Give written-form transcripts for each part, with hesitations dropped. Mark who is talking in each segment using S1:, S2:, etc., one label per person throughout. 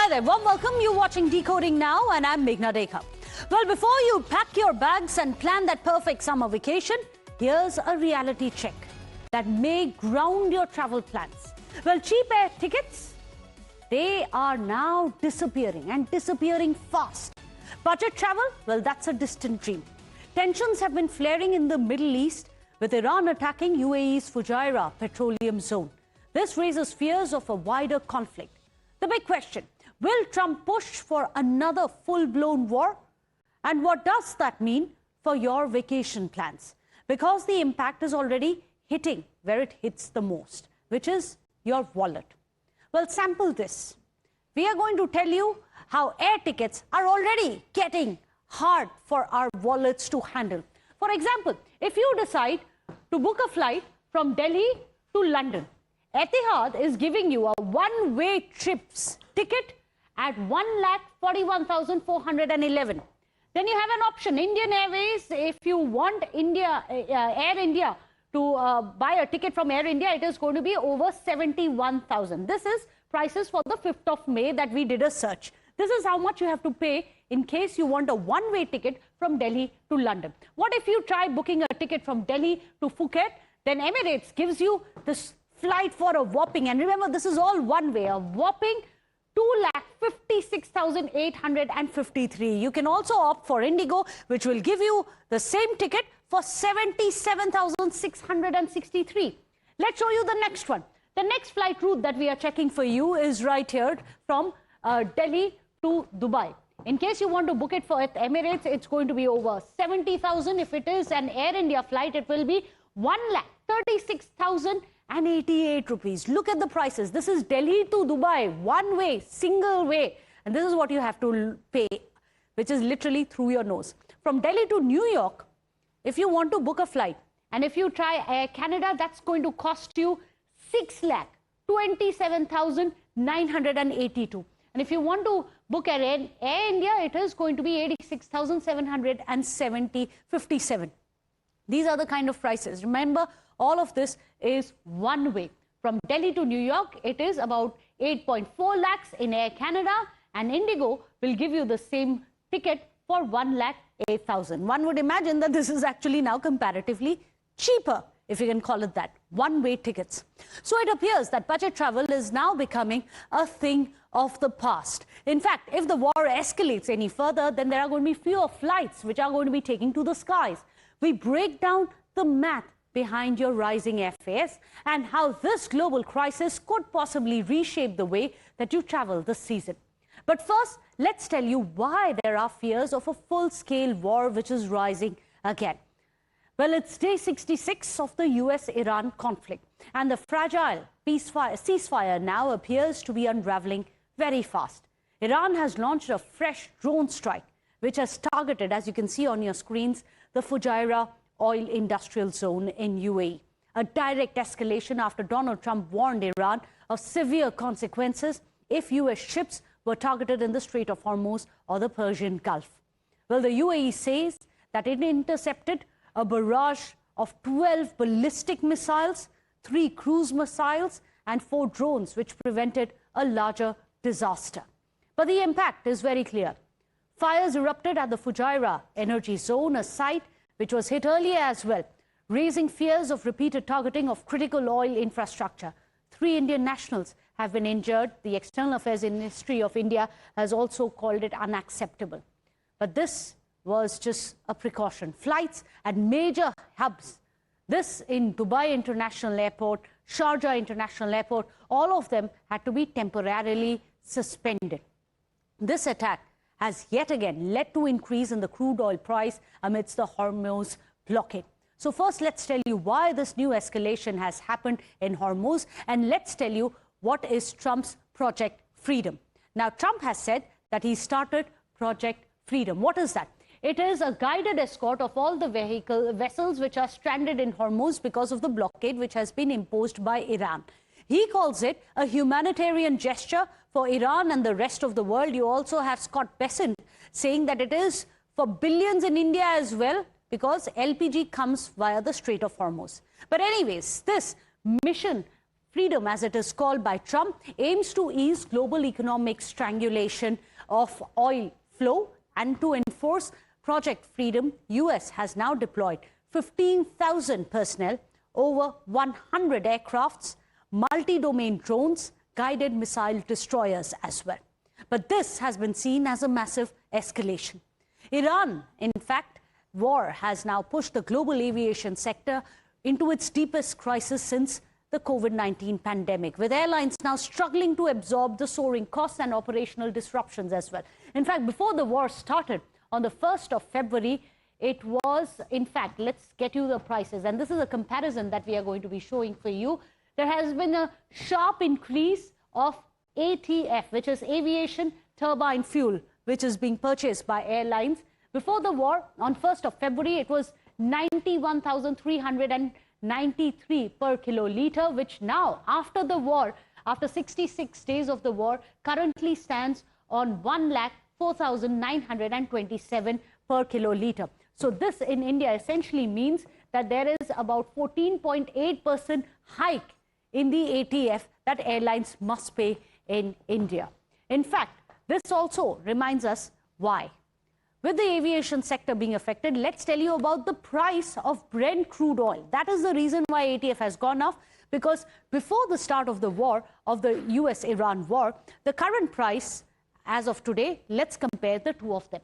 S1: Hi there, warm welcome. You're watching Decoding Now and I'm Meghna Deka. Well, before you pack your bags and plan that perfect summer vacation, here's a reality check that may ground your travel plans. Well, cheap air tickets, they are now disappearing and disappearing fast. Budget travel, well, that's a distant dream. Tensions have been flaring in the Middle East with Iran attacking UAE's Fujairah petroleum zone. This raises fears of a wider conflict. The big question, will Trump push for another full-blown war? And what does that mean for your vacation plans? Because the impact is already hitting where it hits the most, which is your wallet. Well, sample this. We are going to tell you how air tickets are already getting hard for our wallets to handle. For example, if you decide to book a flight from Delhi to London, Etihad is giving you a one-way trips ticket at 1,41,411. Then you have an option, Indian Airways. If you want Air India to buy a ticket from Air India, it is going to be over 71,000. This is prices for the 5th of May that we did a search. This is how much you have to pay in case you want a one-way ticket from Delhi to London. What if you try booking a ticket from Delhi to Phuket? Then Emirates gives you this flight for a whopping, and remember this is all one-way, a whopping 2,56,853. You can also opt for Indigo, which will give you the same ticket for 77,663. Let's show you the next one. The next flight route that we are checking for you is right here from Delhi to Dubai. In case you want to book it for Emirates, it's going to be over 70,000. If it is an Air India flight, it will be 1,36,088 rupees. Look at the prices. This is Delhi to Dubai, one way, single way. And this is what you have to pay, which is literally through your nose. From Delhi to New York, if you want to book a flight, and if you try Air Canada, that's going to cost you 6,27,982. And if you want to book Air India, it is going to be 86,757. These are the kind of prices. Remember, all of this is one way. From Delhi to New York, it is about 8.4 lakhs in Air Canada, and Indigo will give you the same ticket for 1,08,000. One would imagine that this is actually now comparatively cheaper, if you can call it that, one-way tickets. So it appears that budget travel is now becoming a thing of the past. In fact, if the war escalates any further, then there are going to be fewer flights which are going to be taking to the skies. We break down the math behind your rising airfares and how this global crisis could possibly reshape the way that you travel this season. But first, let's tell you why there are fears of a full-scale war which is rising again. Well, it's day 66 of the US-Iran conflict, and the fragile ceasefire now appears to be unraveling very fast. Iran has launched a fresh drone strike, which has targeted, as you can see on your screens, the Fujairah oil industrial zone in UAE. A direct escalation after Donald Trump warned Iran of severe consequences if US ships were targeted in the Strait of Hormuz or the Persian Gulf. Well, the UAE says that it intercepted a barrage of 12 ballistic missiles, 3 cruise missiles, and 4 drones, which prevented a larger disaster. But the impact is very clear. Fires erupted at the Fujairah energy zone, a site which was hit earlier as well, raising fears of repeated targeting of critical oil infrastructure. 3 Indian nationals have been injured. The External Affairs Ministry of India has also called it unacceptable. But this was just a precaution. Flights at major hubs, this in Dubai International Airport, Sharjah International Airport, all of them had to be temporarily suspended. This attack has yet again led to increase in the crude oil price amidst the Hormuz blockade. So first, let's tell you why this new escalation has happened in Hormuz, and let's tell you what is Trump's Project Freedom. Now, Trump has said that he started Project Freedom. What is that? It is a guided escort of all the vessels which are stranded in Hormuz because of the blockade which has been imposed by Iran. He calls it a humanitarian gesture for Iran and the rest of the world. You also have Scott Bessent saying that it is for billions in India as well, because LPG comes via the Strait of Hormuz. But anyways, this mission Freedom, as it is called by Trump, aims to ease global economic strangulation of oil flow, and to enforce Project Freedom, US has now deployed 15,000 personnel, over 100 aircrafts, multi-domain drones, guided missile destroyers as well. But this has been seen as a massive escalation. Iran, in fact, war has now pushed the global aviation sector into its deepest crisis since the COVID-19 pandemic, with airlines now struggling to absorb the soaring costs and operational disruptions as well. In fact, before the war started on the 1st of February, it was, in fact, let's get you the prices. And this is a comparison that we are going to be showing for you. There has been a sharp increase of ATF, which is aviation turbine fuel, which is being purchased by airlines. Before the war, on 1st of February, it was 91,393 per kiloliter, which now, after the war, after 66 days of the war, currently stands on 1,04,927 per kiloliter. So this in India essentially means that there is about 14.8% hike in the ATF that airlines must pay in India. In fact, this also reminds us why. With the aviation sector being affected, let's tell you about the price of Brent crude oil. That is the reason why ATF has gone up, because before the start of the war, of the US-Iran war, the current price as of today, let's compare the two of them.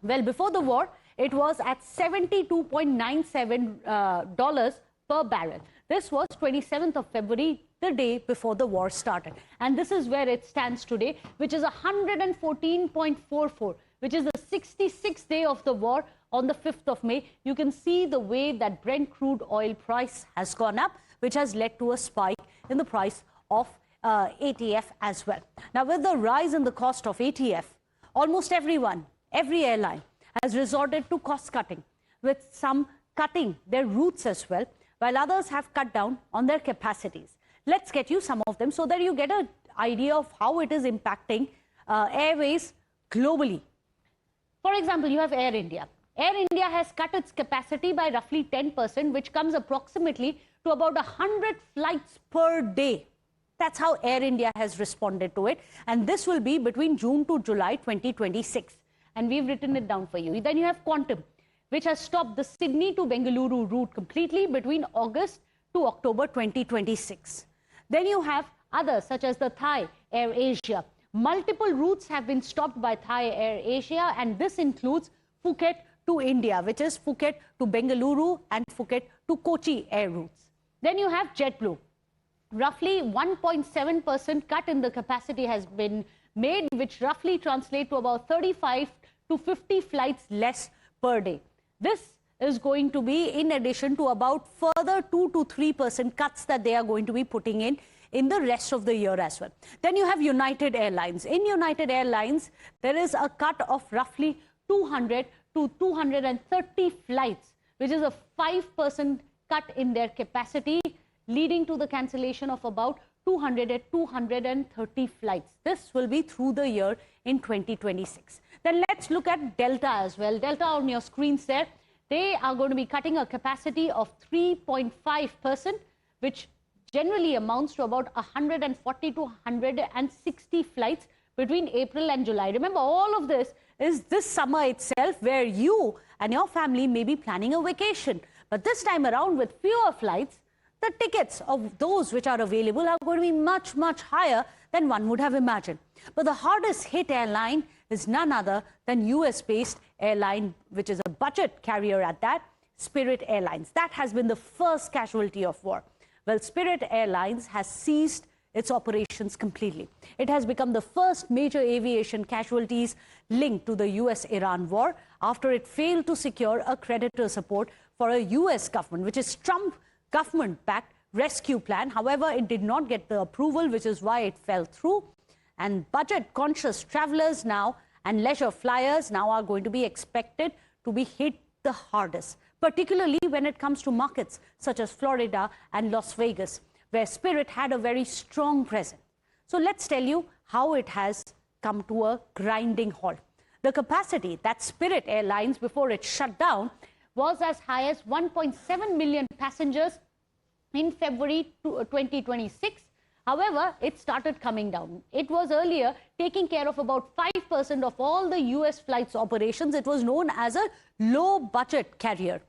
S1: Well, before the war, it was at $72.97 per barrel. This was 27th of February, the day before the war started. And this is where it stands today, which is 114.44, which is the 66th day of the war on the 5th of May. You can see the way that Brent crude oil price has gone up, which has led to a spike in the price of ATF as well. Now, with the rise in the cost of ATF, almost everyone, every airline has resorted to cost cutting, with some cutting their routes as well, while others have cut down on their capacities. Let's get you some of them so that you get an idea of how it is impacting airways globally. For example, you have Air India. Air India has cut its capacity by roughly 10%, which comes approximately to about 100 flights per day. That's how Air India has responded to it. And this will be between June to July 2026. And we've written it down for you. Then you have Quantum, which has stopped the Sydney to Bengaluru route completely between August to October 2026. Then you have others such as the Thai Air Asia. Multiple routes have been stopped by Thai Air Asia, and this includes Phuket to India, which is Phuket to Bengaluru and Phuket to Kochi air routes. Then you have JetBlue. Roughly 1.7% cut in the capacity has been made, which roughly translates to about 35 to 50 flights less per day. This is going to be in addition to about further 2 to 3% cuts that they are going to be putting in the rest of the year as well. Then you have United Airlines. In United Airlines, there is a cut of roughly 200 to 230 flights, which is a 5% cut in their capacity, leading to the cancellation of about 200 to 230 flights. This will be through the year in 2026. Then let's look at Delta as well. Delta on your screens there. They are going to be cutting a capacity of 3.5%, which generally amounts to about 140 to 160 flights between April and July. Remember, all of this is this summer itself, where you and your family may be planning a vacation. But this time around, with fewer flights, the tickets of those which are available are going to be much, much higher than one would have imagined. But the hardest hit airline is none other than US-based airline, which is a budget carrier at that, Spirit Airlines. That has been the first casualty of war. Well, Spirit Airlines has ceased its operations completely. It has become the first major aviation casualties linked to the US-Iran war after it failed to secure a creditor support for a US government, which is Trump government-backed rescue plan. However, it did not get the approval, which is why it fell through. And budget-conscious travelers now and leisure flyers now are going to be expected to be hit the hardest, particularly when it comes to markets such as Florida and Las Vegas, where Spirit had a very strong presence. So let's tell you how it has come to a grinding halt. The capacity that Spirit Airlines, before it shut down, was as high as 1.7 million passengers in February 2026. However, it started coming down. It was earlier taking care of about 5% of all the US flights operations. It was known as a low budget carrier.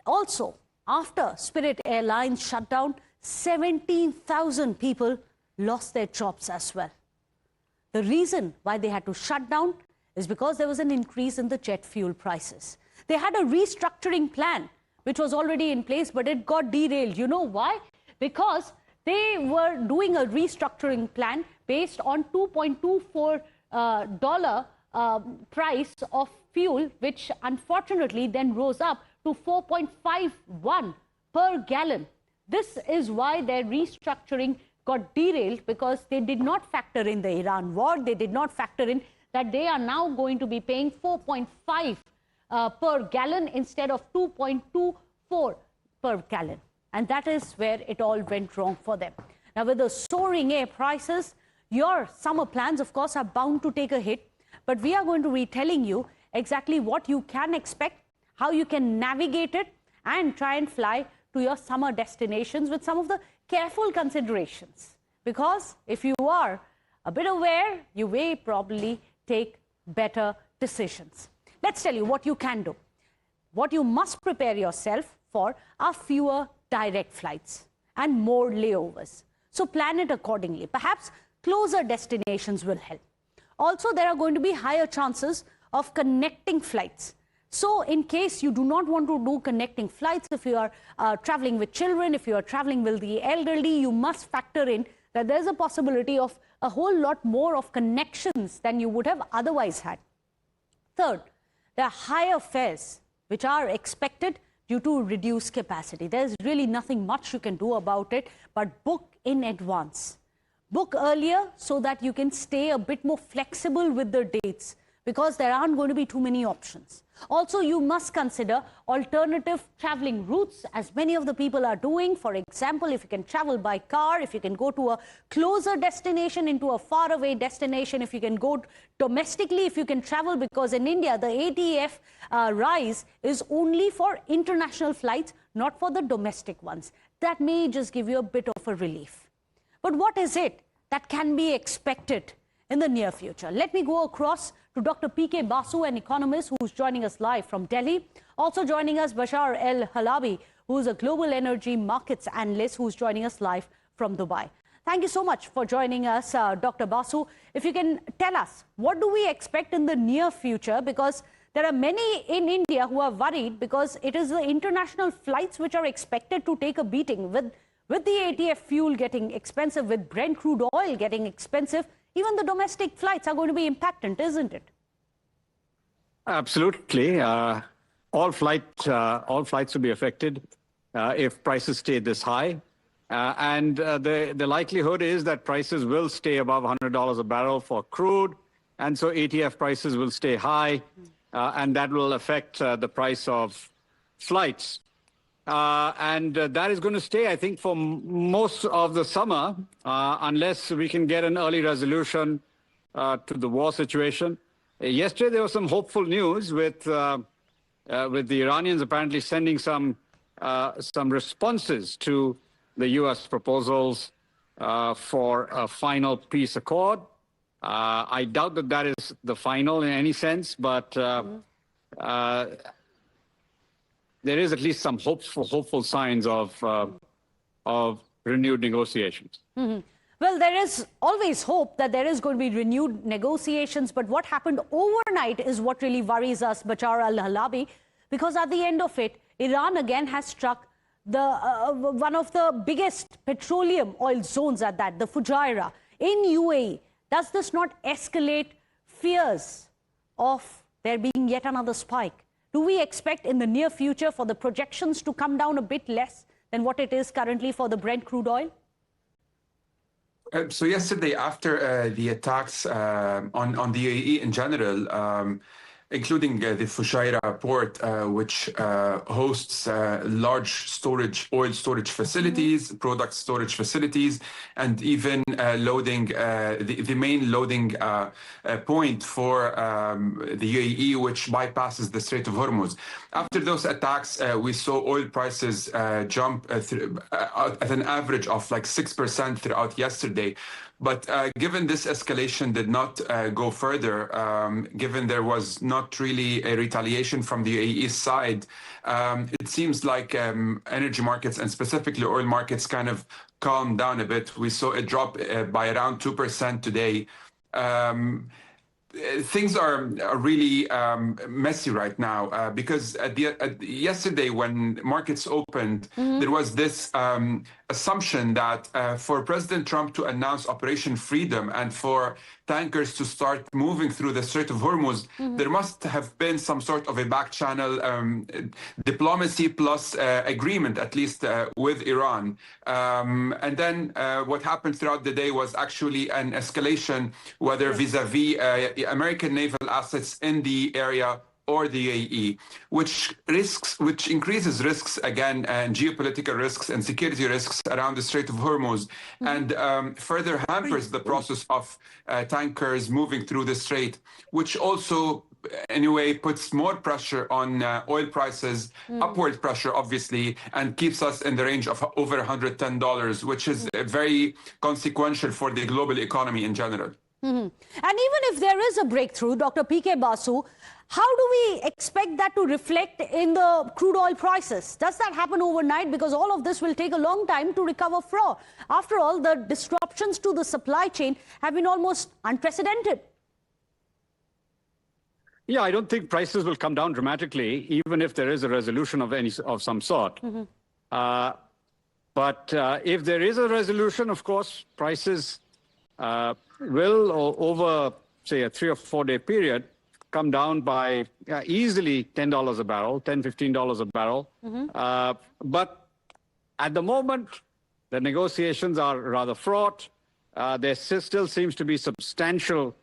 S1: Also, after Spirit Airlines shut down, 17,000 people lost their jobs as well. The reason why they had to shut down is because there was an increase in the jet fuel prices. They had a restructuring plan which was already in place, but it got derailed. You know why? Because they were doing a restructuring plan based on $2.24 price of fuel, which unfortunately then rose up to 4.51 per gallon. This is why their restructuring got derailed, because they did not factor in the Iran war. They did not factor in that they are now going to be paying 4.5 per gallon instead of 2.24 per gallon. And that is where it all went wrong for them. Now, with the soaring air prices, your summer plans, of course, are bound to take a hit. But we are going to be telling you exactly what you can expect, how you can navigate it, and try and fly to your summer destinations with some of the careful considerations. Because if you are a bit aware, you may probably take better decisions. Let's tell you what you can do. What you must prepare yourself for are fewer direct flights and more layovers. So plan it accordingly. Perhaps closer destinations will help. Also, there are going to be higher chances of connecting flights. So in case you do not want to do connecting flights, if you are traveling with children, if you are traveling with the elderly, you must factor in that there's a possibility of a whole lot more of connections than you would have otherwise had. Third, there are higher fares which are expected due to reduced capacity. There's really nothing much you can do about it, but book in advance. Book earlier so that you can stay a bit more flexible with the dates, because there aren't going to be too many options. Also, you must consider alternative traveling routes, as many of the people are doing. For example, if you can travel by car, if you can go to a closer destination into a faraway destination, if you can go domestically, if you can travel, because in India, the ATF rise is only for international flights, not for the domestic ones. That may just give you a bit of a relief. But what is it that can be expected in the near future? Let me go across to Dr. P.K. Basu, an economist who's joining us live from Delhi. Also joining us, Bashar El-Halabi, who's a global energy markets analyst who's joining us live from Dubai. Thank you so much for joining us, Dr. Basu. If you can tell us, what do we expect in the near future? Because there are many in India who are worried, because it is the international flights which are expected to take a beating. With the ATF fuel getting expensive, with Brent crude oil getting expensive, even the domestic flights are going to be impacted, isn't it?
S2: Absolutely. All flights will be affected if prices stay this high. And the likelihood is that prices will stay above $100 a barrel for crude. And so ATF prices will stay high, and that will affect the price of flights. And that is going to stay, I think, for most of the summer, unless we can get an early resolution to the war situation. Yesterday, there was some hopeful news with the Iranians apparently sending some responses to the U.S. proposals for a final peace accord. I doubt that that is the final in any sense, but there is at least some hopeful signs of renewed negotiations.
S1: Mm-hmm. Well, there is always hope that there is going to be renewed negotiations, but what happened overnight is what really worries us, Bashar Al-Halabi, because at the end of it, Iran again has struck one of the biggest petroleum oil zones at that, the Fujairah, in UAE. Does this not escalate fears of there being yet another spike? Do we expect in the near future for the projections to come down a bit less than what it is currently for the Brent crude oil?
S3: So yesterday, after the attacks on the UAE in general, including the Fujairah port, which hosts large oil storage facilities, product storage facilities, and even loading the main loading point for the UAE, which bypasses the Strait of Hormuz. After those attacks, we saw oil prices jump at an average of like 6% throughout yesterday. But given this escalation did not go further, given there was not really a retaliation from the UAE side, it seems like energy markets and specifically oil markets kind of calmed down a bit. We saw a drop by around 2% today. Things are really messy right now because yesterday when markets opened, there was this assumption that for President Trump to announce Operation Freedom and for tankers to start moving through the Strait of Hormuz, there must have been some sort of a back channel diplomacy plus agreement, at least with Iran. And then what happened throughout the day was actually an escalation, whether vis-a-vis American naval assets in the area or the UAE, which increases risks again, and geopolitical risks and security risks around the Strait of Hormuz, and further hampers the process of tankers moving through the strait, which also anyway puts more pressure on oil prices, upward pressure obviously, and keeps us in the range of over $110, which is very consequential for the global economy in general.
S1: And even if there is a breakthrough, Dr. P.K. Basu, how do we expect that to reflect in the crude oil prices? Does that happen overnight? Because all of this will take a long time to recover from. After all, the disruptions to the supply chain have been almost unprecedented.
S2: Yeah, I don't think prices will come down dramatically, even if there is a resolution of some sort. But if there is a resolution, of course, prices will, over, say, a 3 or 4 day period, come down by easily $10 a barrel, $10, $15 a barrel. But at the moment, the negotiations are rather fraught. There still seems to be substantial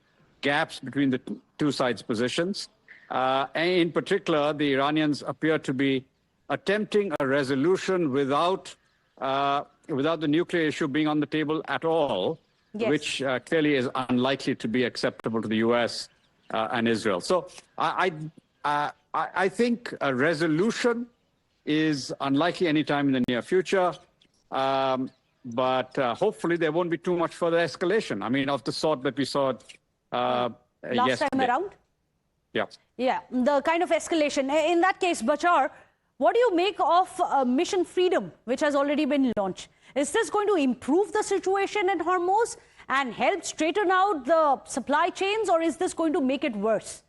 S2: gaps between the two sides' positions. And in particular, the Iranians appear to be attempting a resolution without the nuclear issue being on the table at all. Yes. Which clearly is unlikely to be acceptable to the U.S. And Israel. So I think a resolution is unlikely anytime in the near future, but hopefully there won't be too much further escalation. I mean, of the sort that we saw
S1: last time around?
S2: Yeah.
S1: Yeah, the kind of escalation. In that case, Bachar, what do you make of Mission Freedom, which has already been launched? Is this going to improve the situation in Hormuz and help straighten out the supply chains, or is this going to make it worse?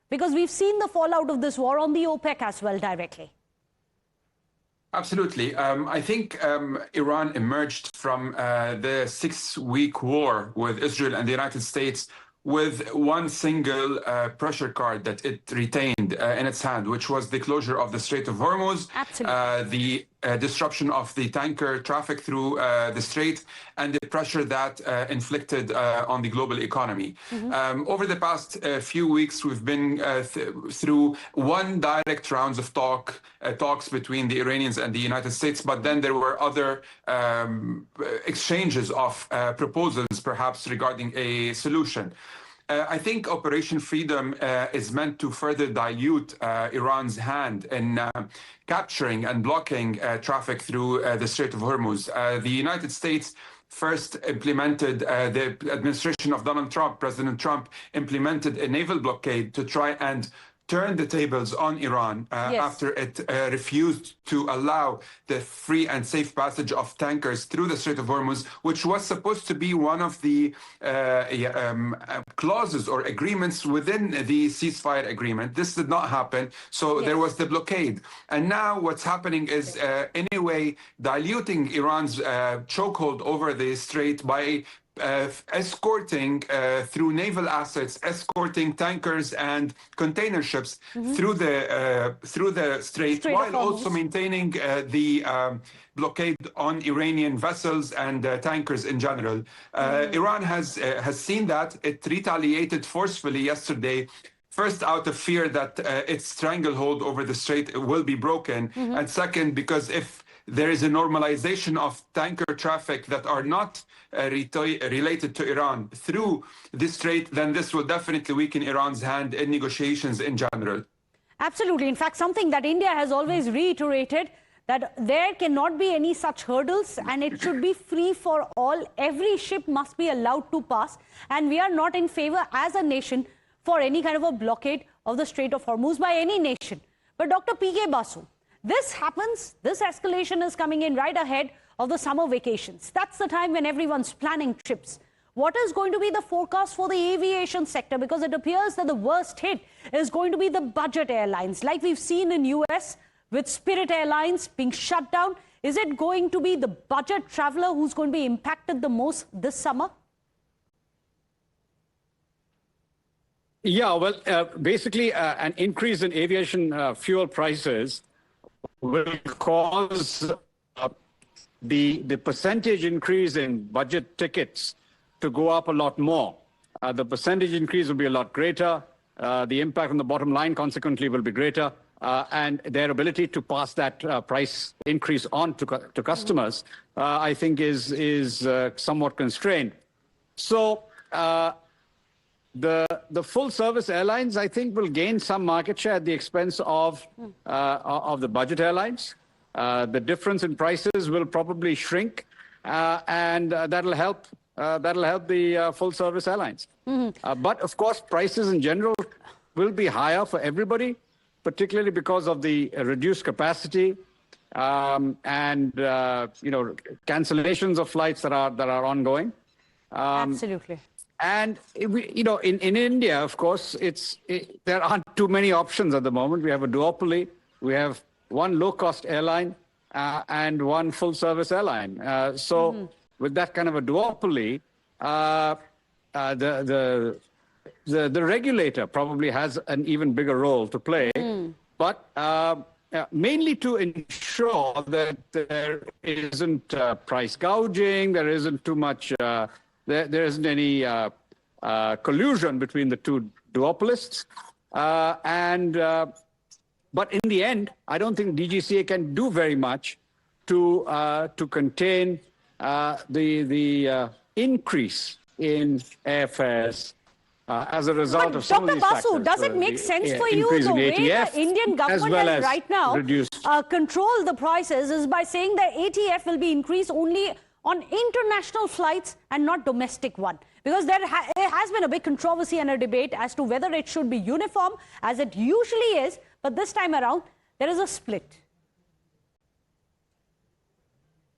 S1: Because we've seen the fallout of this war on the OPEC as well directly.
S3: Absolutely. I think Iran emerged from the 6-week war with Israel and the United States with one single pressure card that it retained in its hand, which was the closure of the Strait of Hormuz, the disruption of the tanker traffic through the strait, and the pressure that inflicted on the global economy. Over the past few weeks, we've been through one direct rounds of talks between the Iranians and the United States, but then there were other exchanges of proposals, perhaps regarding a solution. I think Operation Freedom is meant to further dilute Iran's hand in capturing and blocking traffic through the Strait of Hormuz. The United States first implemented, the administration of Donald Trump, President Trump, implemented a naval blockade to try and turn the tables on Iran after it refused to allow the free and safe passage of tankers through the Strait of Hormuz, which was supposed to be one of the clauses or agreements within the ceasefire agreement. This did not happen, so there was the blockade. And now what's happening is, anyway, diluting Iran's chokehold over the strait by escorting through naval assets, escorting tankers and container ships through the strait, while also maintaining the blockade on Iranian vessels and tankers in general. Iran has seen that. It retaliated forcefully yesterday First, out of fear that its stranglehold over the strait will be broken. And second, because if there is a normalization of tanker traffic that are not related to Iran through this strait, then this will definitely weaken Iran's hand in negotiations in general.
S1: Absolutely. In fact, something that India has always reiterated, that there cannot be any such hurdles and it should be free for all. Every ship must be allowed to pass. And we are not in favor as a nation for any kind of a blockade of the Strait of Hormuz by any nation. But Dr. P.K. Basu, this happens, this escalation is coming in right ahead of the summer vacations. That's the time when everyone's planning trips. What is going to be the forecast for the aviation sector? Because it appears that the worst hit is going to be the budget airlines, like we've seen in US with Spirit Airlines being shut down. Is it going to be the budget traveler who's going to be impacted the most this summer?
S2: Yeah, well, basically an increase in aviation fuel prices will cause the percentage increase in budget tickets to go up a lot more. The percentage increase will be a lot greater. The impact on the bottom line consequently will be greater. And their ability to pass that price increase on to customers, I think, is somewhat constrained. So the full-service airlines, I think, will gain some market share at the expense of the budget airlines. The difference in prices will probably shrink, and that'll help the full-service airlines. But of course, prices in general will be higher for everybody, particularly because of the reduced capacity and cancellations of flights that are ongoing.
S1: Absolutely.
S2: And in India, of course, there aren't too many options at the moment. We have a duopoly. We have one low-cost airline and one full-service airline. So with that kind of a duopoly, the regulator probably has an even bigger role to play, but mainly to ensure that there isn't price gouging, there isn't too much, there isn't any collusion between the two duopolists. But in the end, I don't think DGCA can do very much to contain the increase in airfares as a result of some of these factors.
S1: Dr. Basu, does it make sense for you the way the Indian government has right now controlled the prices is by saying that ATF will be increased only on international flights and not domestic one? Because there has been a big controversy and a debate as to whether it should be uniform, as it usually is, but this time around, there is a split.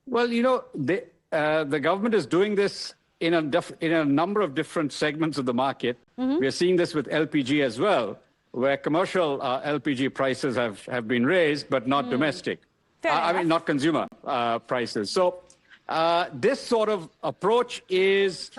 S2: Well, the government is doing this in a number of different segments of the market. We are seeing this with LPG as well, where commercial LPG prices have been raised, but not domestic. I mean, not consumer prices. So this sort of approach is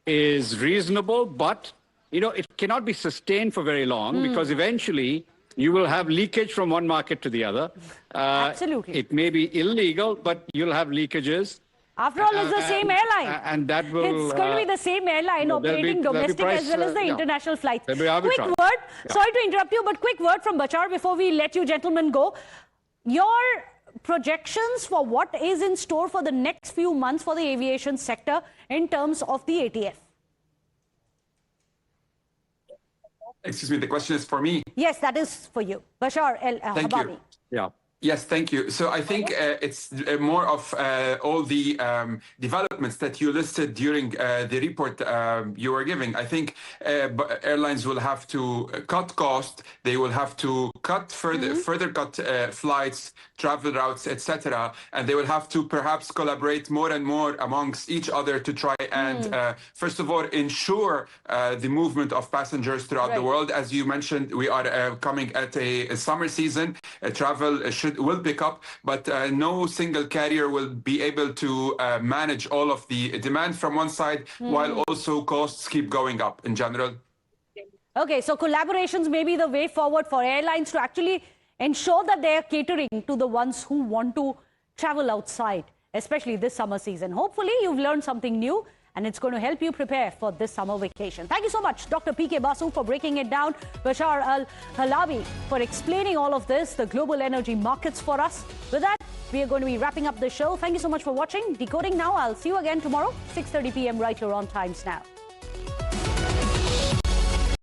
S2: reasonable, but it cannot be sustained for very long because eventually you will have leakage from one market to the other.
S1: Absolutely.
S2: It may be illegal, but you'll have leakages.
S1: After all, it's the same airline.
S2: And that will...
S1: It's going to be the same airline operating domestic as well as the international flights. Quick word. Sorry to interrupt you, but quick word from Bachar before we let you gentlemen go. Your projections for what is in store for the next few months for the aviation sector in terms of the ATF.
S3: Excuse me, the question is for me?
S1: Yes, that is for you. Bashar
S3: Thank
S1: Habami.
S3: you.
S2: Yeah.
S3: Yes, thank you. So I think it's more of all the developments that you listed during the report you were giving. I think airlines will have to cut costs. They will have to cut further cut flights, travel routes, etc. And they will have to perhaps collaborate more and more amongst each other to try and, first of all, ensure the movement of passengers throughout the world. As you mentioned, we are coming at a summer season. Travel will pick up, but no single carrier will be able to manage all of the demand from one side, while also costs keep going up in general.
S1: Okay, so collaborations may be the way forward for airlines to actually ensure that they are catering to the ones who want to travel outside, especially this summer season. Hopefully, you've learned something new. and it's going to help you prepare for this summer vacation. Thank you so much, Dr. P.K. Basu, for breaking it down, Bashar Al-Halabi for explaining all of this, the global energy markets for us. With that, we are going to be wrapping up the show. Thank you so much for watching Decoding Now. I'll see you again tomorrow, 6:30 p.m. right here on Times Now.